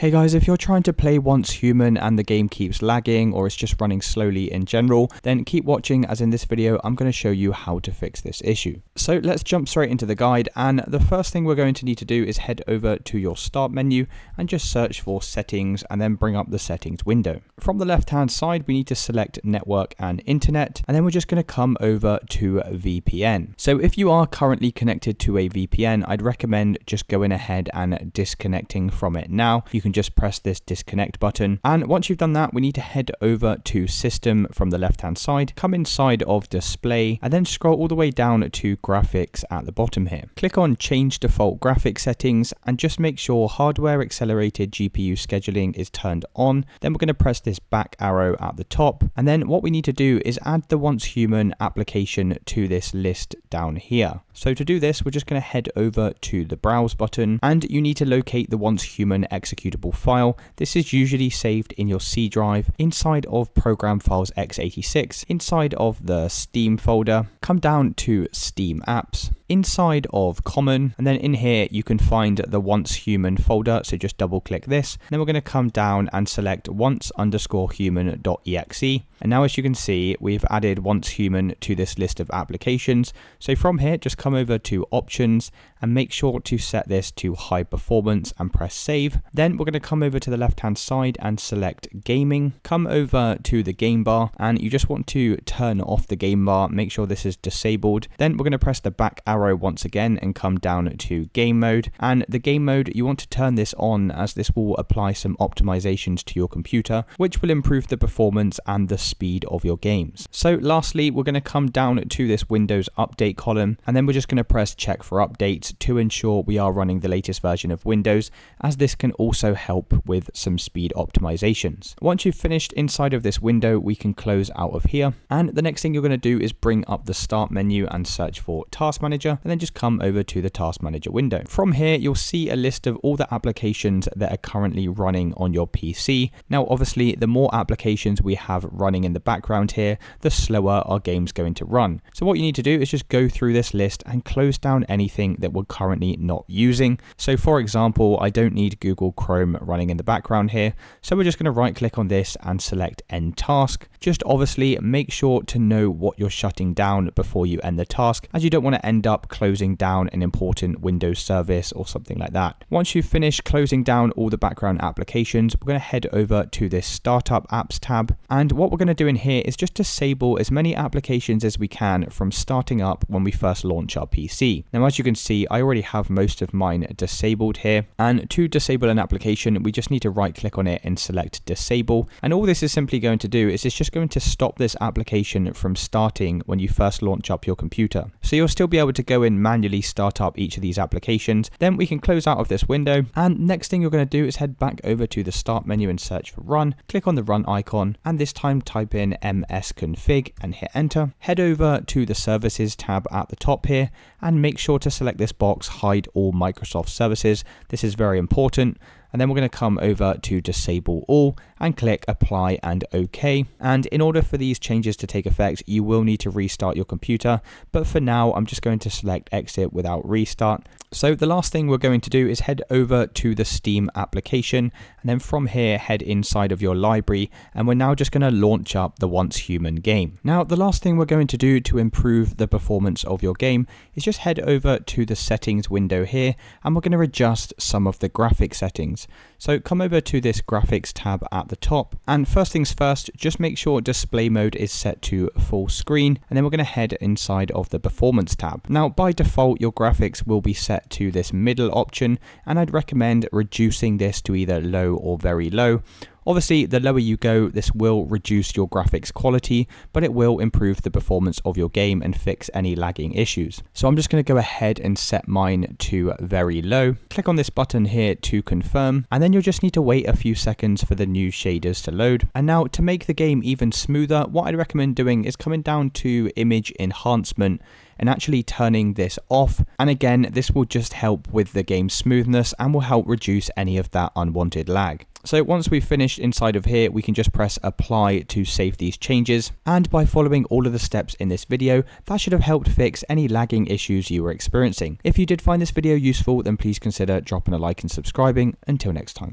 Hey guys, if you're trying to play Once Human and the game keeps lagging or it's just running slowly in general, then keep watching, as in this video I'm going to show you how to fix this issue. So let's jump straight into the guide, and the first thing we're going to need to do is head over to your start menu and just search for settings and then bring up the settings window. From the left hand side we need to select network and internet, and then we're just going to come over to VPN. So if you are currently connected to a VPN, I'd recommend just going ahead and disconnecting from it now. You can just press this disconnect button, and once you've done that we need to head over to system from the left hand side, come inside of display and then scroll all the way down to graphics at the bottom here. Click on change default graphics settings and just make sure hardware accelerated GPU scheduling is turned on. Then we're going to press this back arrow at the top, and then what we need to do is add the Once Human application to this list down here. So to do this we're just going to head over to the browse button, and you need to locate the Once Human executable file. This is usually saved in your C drive inside of program files x86 inside of the Steam folder. Come down to Steam apps, inside of common, and then in here you can find the Once Human folder, so just double click this. Then we're going to come down and select once_human.exe, and now as you can see we've added Once Human to this list of applications. So from here just come over to options and make sure to set this to high performance and press save. Then we're going to come over to the left hand side and select gaming, come over to the game bar, and you just want to turn off the game bar, make sure this is disabled. Then we're going to press the back arrow once again and come down to game mode, and the game mode you want to turn this on as this will apply some optimizations to your computer which will improve the performance and the speed of your games. So lastly we're going to come down to this Windows update column, and then we're just going to press check for updates to ensure we are running the latest version of Windows, as this can also help with some speed optimizations. Once you've finished inside of this window we can close out of here, and the next thing you're going to do is bring up the start menu and search for Task Manager, and then just come over to the Task Manager window. From here you'll see a list of all the applications that are currently running on your PC. Now obviously the more applications we have running in the background here, the slower our game's going to run. So what you need to do is just go through this list and close down anything that we're currently not using. So for example, I don't need Google Chrome running in the background here, so we're just going to right click on this and select end task. Just obviously make sure to know what you're shutting down before you end the task, as you don't want to end up closing down an important Windows service or something like that. Once you've finished closing down all the background applications, we're going to head over to this startup apps tab, and what we're going to do in here is just disable as many applications as we can from starting up when we first launch our PC. Now as you can see I already have most of mine disabled here, and to disable an application we just need to right click on it and select disable, and all this is simply going to do is it's just going to stop this application from starting when you first launch up your computer. So you'll still be able to go in manually start up each of these applications. Then we can close out of this window, and next thing you're going to do is head back over to the start menu and search for run. Click on the run icon, and this time type in msconfig and hit enter. Head over to the services tab at the top here and make sure to select this box, hide all Microsoft services. This is very important. And then we're going to come over to disable all and click apply and OK. And in order for these changes to take effect, you will need to restart your computer. But for now, I'm just going to select exit without restart. So the last thing we're going to do is head over to the Steam application, and then from here head inside of your library, and we're now just going to launch up the Once Human game. Now the last thing we're going to do to improve the performance of your game is just head over to the settings window here, and we're going to adjust some of the graphic settings. So come over to this graphics tab at the top, and first things first, just make sure display mode is set to full screen, and then we're going to head inside of the performance tab. Now by default your graphics will be set to this middle option, and I'd recommend reducing this to either low or very low. Obviously, the lower you go, this will reduce your graphics quality, but it will improve the performance of your game and fix any lagging issues. So I'm just going to go ahead and set mine to very low. Click on this button here to confirm, and then you'll just need to wait a few seconds for the new shaders to load. And now to make the game even smoother, what I'd recommend doing is coming down to image enhancement and actually turning this off. And again, this will just help with the game smoothness and will help reduce any of that unwanted lag. So once we've finished inside of here, we can just press apply to save these changes. And by following all of the steps in this video, that should have helped fix any lagging issues you were experiencing. If you did find this video useful, then please consider dropping a like and subscribing. Until next time.